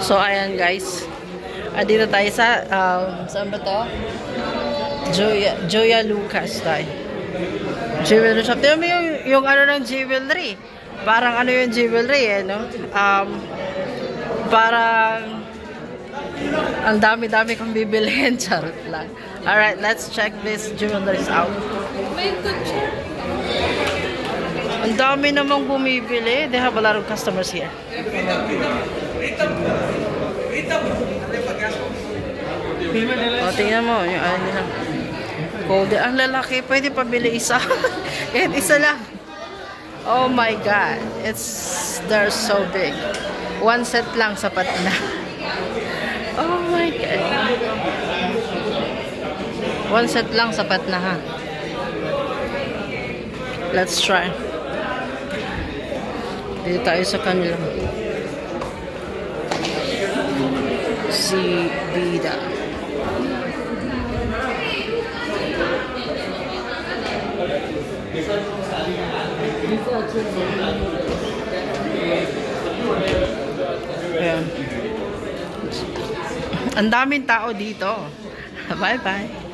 So, ayan guys. Dito tayo sa, saan ba to? Joya Lucas tayo. Jewelry shop. Tignan mo yung ano ng jewelry. Parang ano yung jewelry no? Parang ang dami-dami kong bibilihin. Charot lang. Alright, let's check this jewelry out. Ang dami namang bumibili. They have a lot of customers here. O, tingnan mo. Yung ano nila. Gold. Ang lalaki. Pwede pabili isa. Kahit isa lang. Oh my God. They're so big. One set lang sapat na. Oh my God. One set lang sapat na ha. Let's try. Dito tayo sa kanila. Si Bida. Ayan. Ang daming tao dito. Bye-bye.